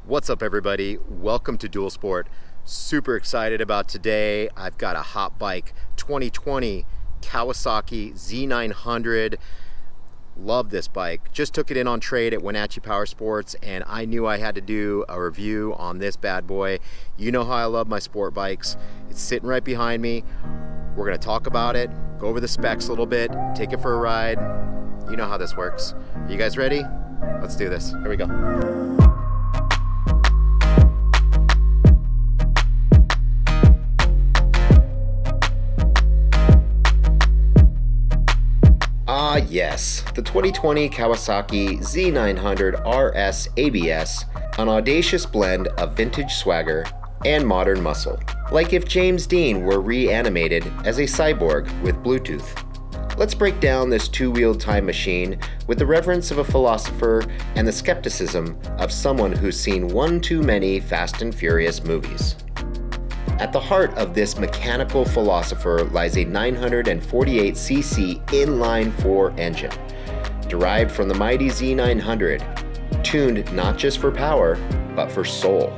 What's up everybody? Welcome to Dual Sport. Super excited about today. I've got a hot bike, 2020 Kawasaki Z900. Love this bike. Just took it in on trade at Wenatchee Power Sports and I knew I had to do a review on this bad boy. You know how I love my sport bikes. It's sitting right behind me. We're gonna talk about it, go over the specs a little bit, take it for a ride. You know how this works. Are you guys ready? Let's do this. Here we go. Yes, the 2020 Kawasaki Z900 RS ABS, an audacious blend of vintage swagger and modern muscle. Like if James Dean were reanimated as a cyborg with Bluetooth. Let's break down this two-wheeled time machine with the reverence of a philosopher and the skepticism of someone who's seen one too many Fast and Furious movies. At the heart of this mechanical philosopher lies a 948cc inline-4 engine, derived from the mighty Z900, tuned not just for power, but for soul.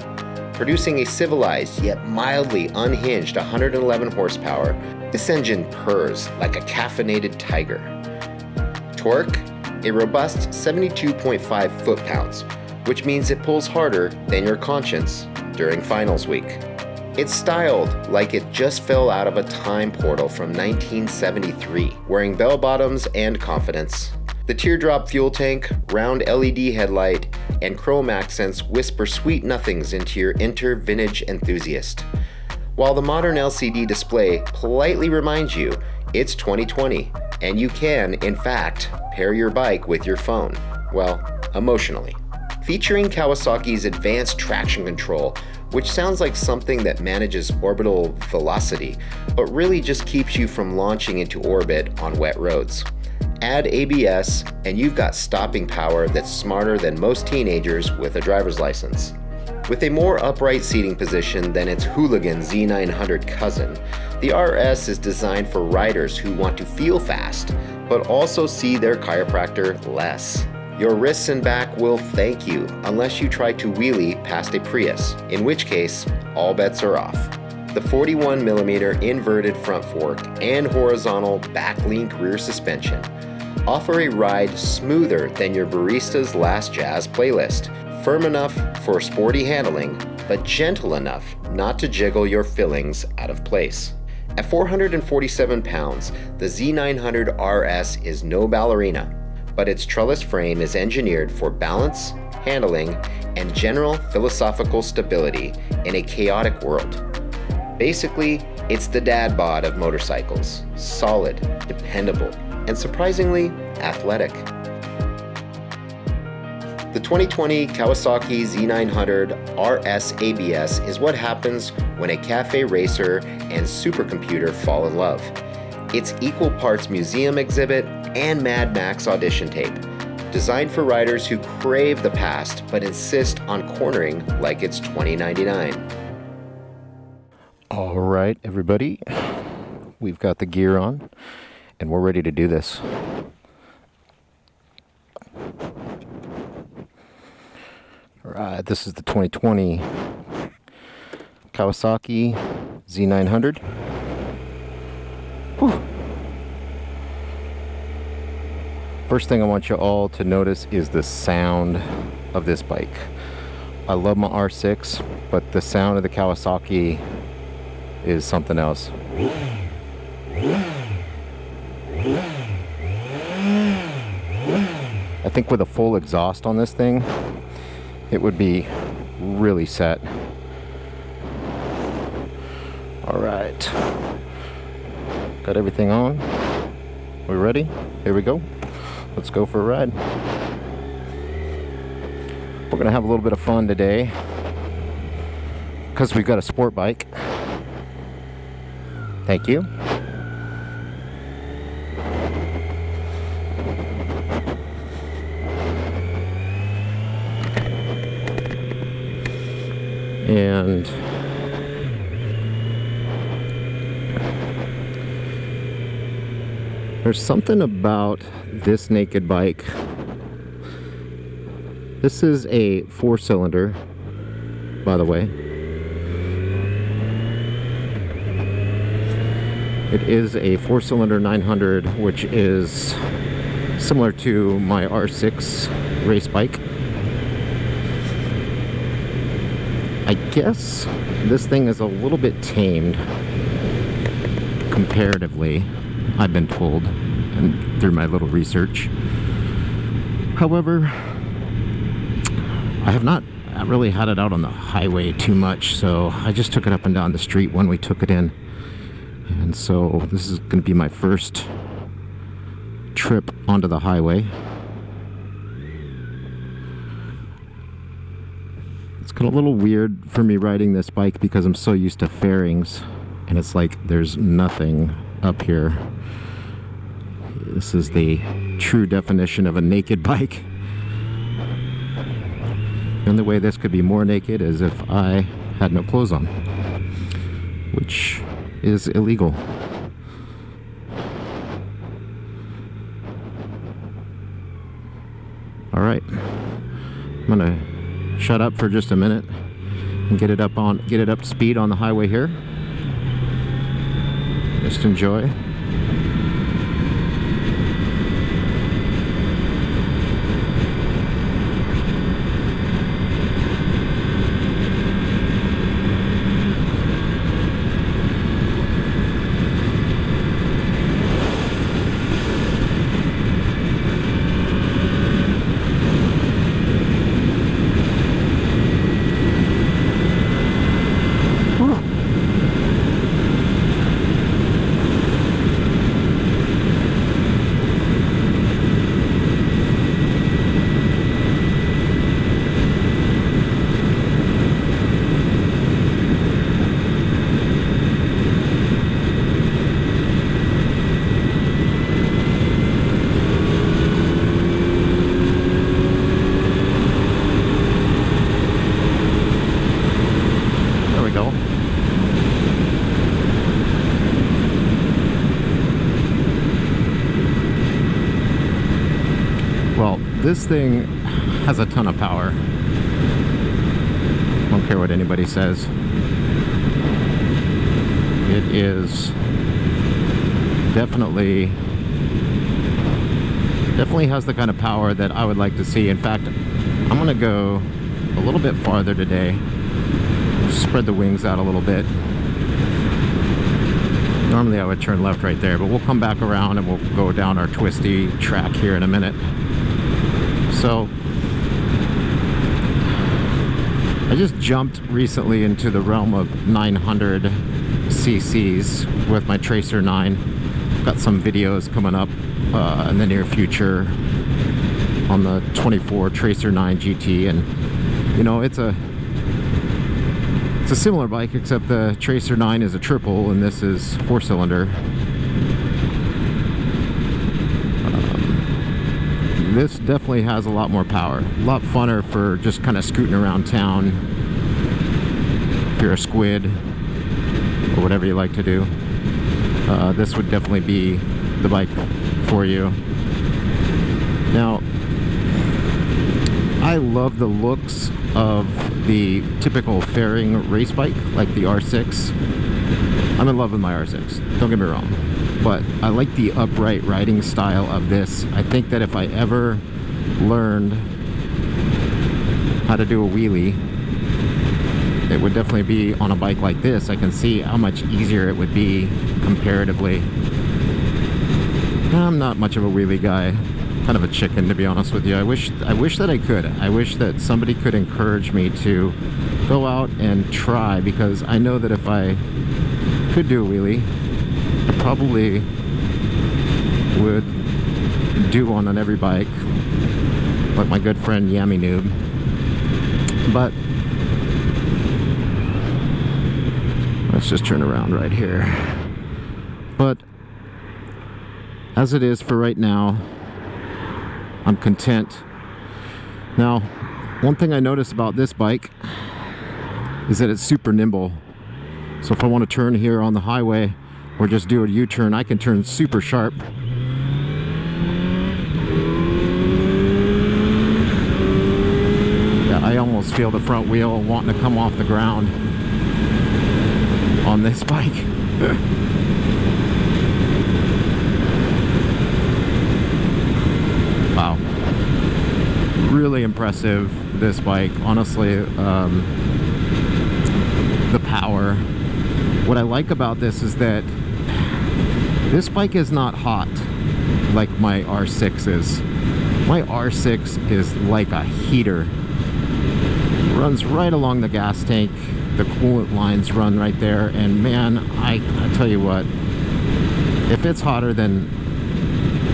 Producing a civilized yet mildly unhinged 111 horsepower, this engine purrs like a caffeinated tiger. Torque, a robust 72.5 foot-pounds, which means it pulls harder than your conscience during finals week. It's styled like it just fell out of a time portal from 1973, wearing bell bottoms and confidence. The teardrop fuel tank, round LED headlight, and chrome accents whisper sweet nothings into your inner vintage enthusiast. While the modern LCD display politely reminds you it's 2020, and you can, in fact, pair your bike with your phone. Well, emotionally. Featuring Kawasaki's advanced traction control, which sounds like something that manages orbital velocity, but really just keeps you from launching into orbit on wet roads. Add ABS, and you've got stopping power that's smarter than most teenagers with a driver's license. With a more upright seating position than its hooligan Z900 cousin, the RS is designed for riders who want to feel fast, but also see their chiropractor less. Your wrists and back will thank you unless you try to wheelie past a Prius, in which case, all bets are off. The 41mm inverted front fork and horizontal back-link rear suspension offer a ride smoother than your barista's last jazz playlist, firm enough for sporty handling, but gentle enough not to jiggle your fillings out of place. At 447 pounds, the Z900 RS is no ballerina, but its trellis frame is engineered for balance, handling, and general philosophical stability in a chaotic world. Basically, it's the dad bod of motorcycles, solid, dependable, and surprisingly athletic. The 2020 Kawasaki Z900 RS ABS is what happens when a cafe racer and supercomputer fall in love. It's equal parts museum exhibit and Mad Max audition tape, designed for riders who crave the past but insist on cornering like it's 2099. All right, everybody, we've got the gear on and we're ready to do this. All right, this is the 2020 Kawasaki Z900. Whew. First thing I want you all to notice is the sound of this bike. I love my R6, but the sound of the Kawasaki is something else. I think with a full exhaust on this thing, it would be really set. All right, got everything on. We ready? Here we go. Let's go for a ride. We're gonna have a little bit of fun today because we've got a sport bike. Thank you. And there's something about this naked bike. This is a 4-cylinder by the way. It is a 4-cylinder 900, which is similar to my R6 race bike. I guess this thing is a little bit tamed comparatively, I've been told, and through my little research. However, I have not really had it out on the highway too much, so I just took it up and down the street when we took it in. And so this is going to be my first trip onto the highway. It's kind of a little weird for me riding this bike because I'm so used to fairings, and it's like there's nothing up here. This is the true definition of a naked bike. The only way this could be more naked is if I had no clothes on, which is illegal. All right, I'm gonna shut up for just a minute and get it up to speed on the highway here. Just enjoy. This thing has a ton of power. I don't care what anybody says. It is definitely has the kind of power that I would like to see. In fact, I'm gonna go a little bit farther today. Spread the wings out a little bit. Normally I would turn left right there, but we'll come back around and we'll go down our twisty track here in a minute. So I just jumped recently into the realm of 900 cc's with my Tracer 9. Got some videos coming up in the near future on the 24 Tracer 9 GT, and you know, it's a similar bike, except the Tracer 9 is a triple and this is 4-cylinder. This definitely has a lot more power. A lot funner for just kind of scooting around town. If you're a squid or whatever you like to do, this would definitely be the bike for you. Now, I love the looks of the typical fairing race bike, like the R6. I'm in love with my R6, don't get me wrong. But I like the upright riding style of this. I think that if I ever learned how to do a wheelie, it would definitely be on a bike like this. I can see how much easier it would be comparatively. I'm not much of a wheelie guy. Kind of a chicken, to be honest with you. I wish that I could. I wish that somebody could encourage me to go out and try, because I know that if I could do a wheelie, I probably would do one on every bike, like my good friend Yammy Noob. But let's just turn around right here. But as it is for right now, I'm content. Now, one thing I noticed about this bike is that it's super nimble. So if I want to turn here on the highway or just do a U-turn, I can turn super sharp. Yeah, I almost feel the front wheel wanting to come off the ground on this bike. Wow. Really impressive, this bike. Honestly, the power. What I like about this is that this bike is not hot like my R6 is. My R6 is like a heater. Runs right along the gas tank. The coolant lines run right there, and man, I tell you what, if it's hotter than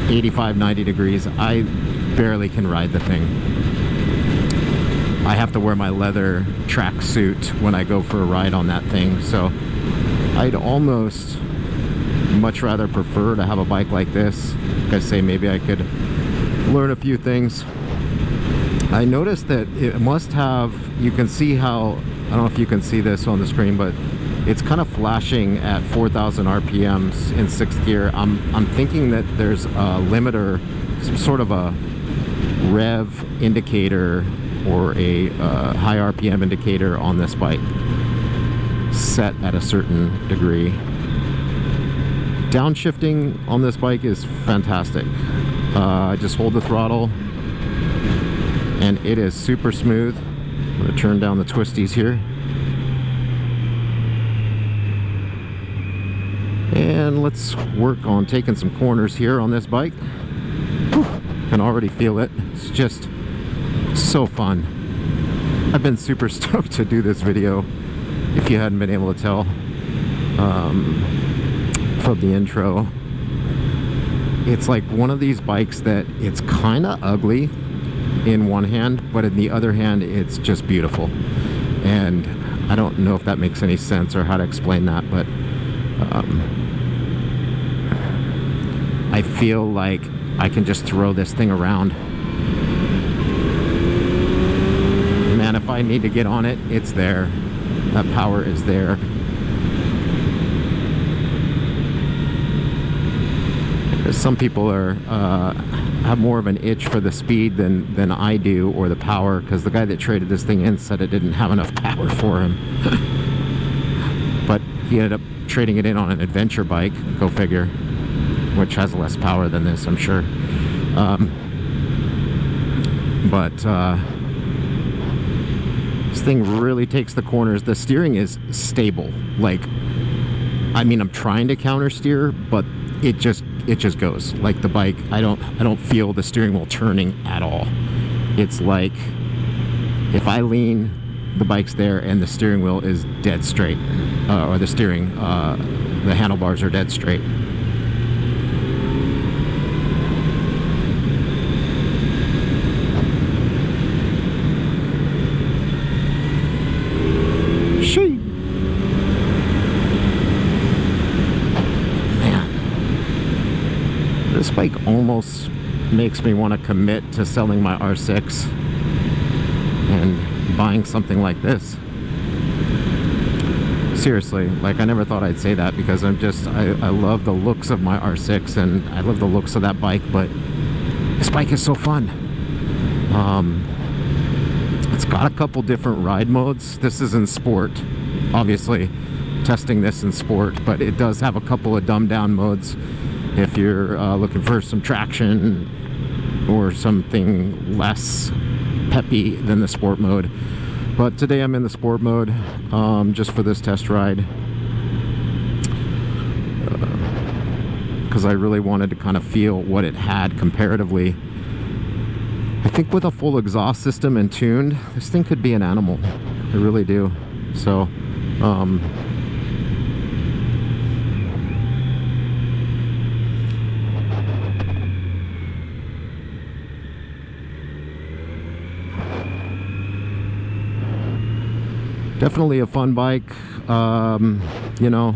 85-90 degrees, I barely can ride the thing. I have to wear my leather track suit when I go for a ride on that thing, so I'd almost much rather prefer to have a bike like this. Like I say, maybe I could learn a few things. I noticed that it must have, you can see how, I don't know if you can see this on the screen, but it's kind of flashing at 4,000 RPMs in 6th gear. I'm thinking that there's a limiter, some sort of a rev indicator or a high RPM indicator on this bike set at a certain degree. Downshifting on this bike is fantastic. I just hold the throttle and it is super smooth. I'm going to turn down the twisties here. And let's work on taking some corners here on this bike. Whew, can already feel it. It's just so fun. I've been super stoked to do this video, if you hadn't been able to tell from the intro. It's like one of these bikes that it's kind of ugly in one hand, but in the other hand it's just beautiful. And I don't know if that makes any sense or how to explain that, but I feel like I can just throw this thing around. Man, if I need to get on it, it's there. That power is there. Some people are have more of an itch for the speed than I do, or the power, because the guy that traded this thing in said it didn't have enough power for him. But he ended up trading it in on an adventure bike, go figure, which has less power than this, I'm sure. This thing really takes the corners. The steering is stable. Like, I mean, I'm trying to counter steer, but it just goes. Like the bike, I don't feel the steering wheel turning at all. It's like if I lean, the bike's there and the steering wheel is dead straight, or the handlebars are dead straight. This bike almost makes me want to commit to selling my R6 and buying something like this. Seriously, like, I never thought I'd say that, because I love the looks of my R6 and I love the looks of that bike, but this bike is so fun. It's got a couple different ride modes. This is in sport, obviously testing this in sport, but it does have a couple of dumbed down modes if you're looking for some traction or something less peppy than the sport mode. But today I'm in the sport mode, just for this test ride, because I really wanted to kind of feel what it had comparatively. I think with a full exhaust system and tuned, this thing could be an animal. I really do. So definitely a fun bike. You know,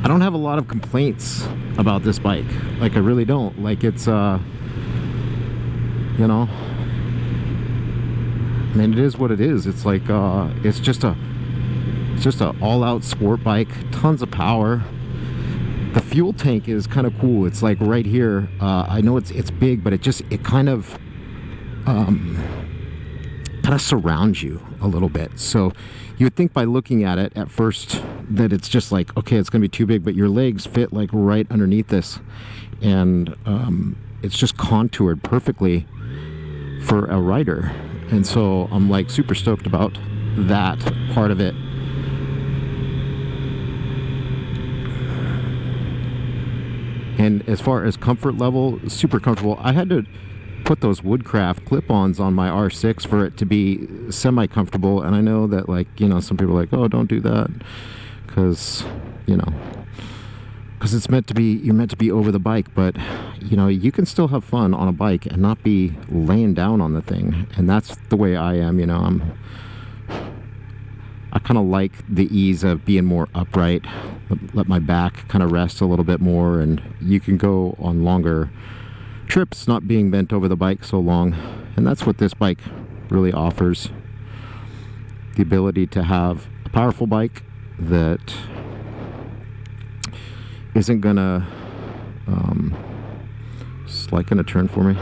I don't have a lot of complaints about this bike. Like, I really don't. Like, it's you know, I mean, it is what it is. It's like it's just a all-out sport bike, tons of power. The fuel tank is kind of cool. It's like right here. I know it's big, but it kind of kind of surrounds you a little bit. So you would think by looking at it at first that it's just like, okay, it's gonna be too big, but your legs fit like right underneath this, and it's just contoured perfectly for a rider. And so I'm like super stoked about that part of it. And as far as comfort level, super comfortable. I had to put those Woodcraft clip-ons on my R6 for it to be semi-comfortable. And I know that, like, you know, some people are like, oh, don't do that, because, you know, because it's meant to be, you're meant to be over the bike. But, you know, you can still have fun on a bike and not be laying down on the thing. And that's the way I am, you know. I kind of like the ease of being more upright, let my back kind of rest a little bit more, and you can go on longer trips not being bent over the bike so long. And that's what this bike really offers, the ability to have a powerful bike that isn't gonna it's like gonna turn for me,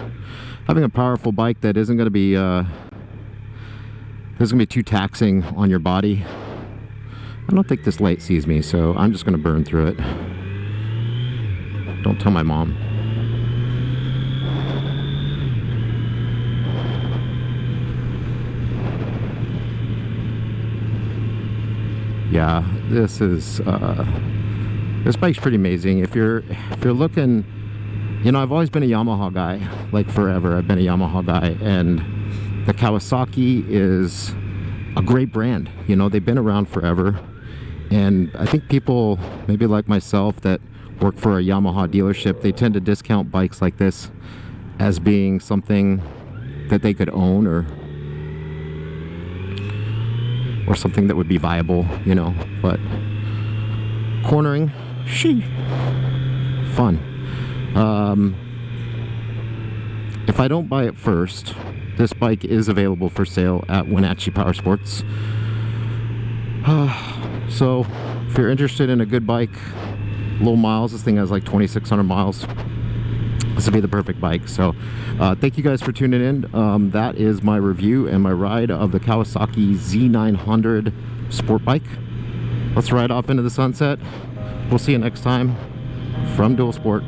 having a powerful bike that isn't gonna be this is going to be too taxing on your body. I don't think this light sees me, so I'm just going to burn through it. Don't tell my mom. Yeah, this bike's pretty amazing. If you're looking, you know, I've always been a Yamaha guy, like forever. I've been a Yamaha guy, and the Kawasaki is a great brand. You know, they've been around forever, and I think people, maybe like myself, that work for a Yamaha dealership, they tend to discount bikes like this as being something that they could own, or something that would be viable, you know. But cornering, fun. If I don't buy it first, this bike is available for sale at Wenatchee Power Sports. So if you're interested in a good bike, low miles, this thing has like 2,600 miles. This would be the perfect bike. So thank you guys for tuning in. That is my review and my ride of the Kawasaki Z900 sport bike. Let's ride off into the sunset. We'll see you next time from Dual Sport.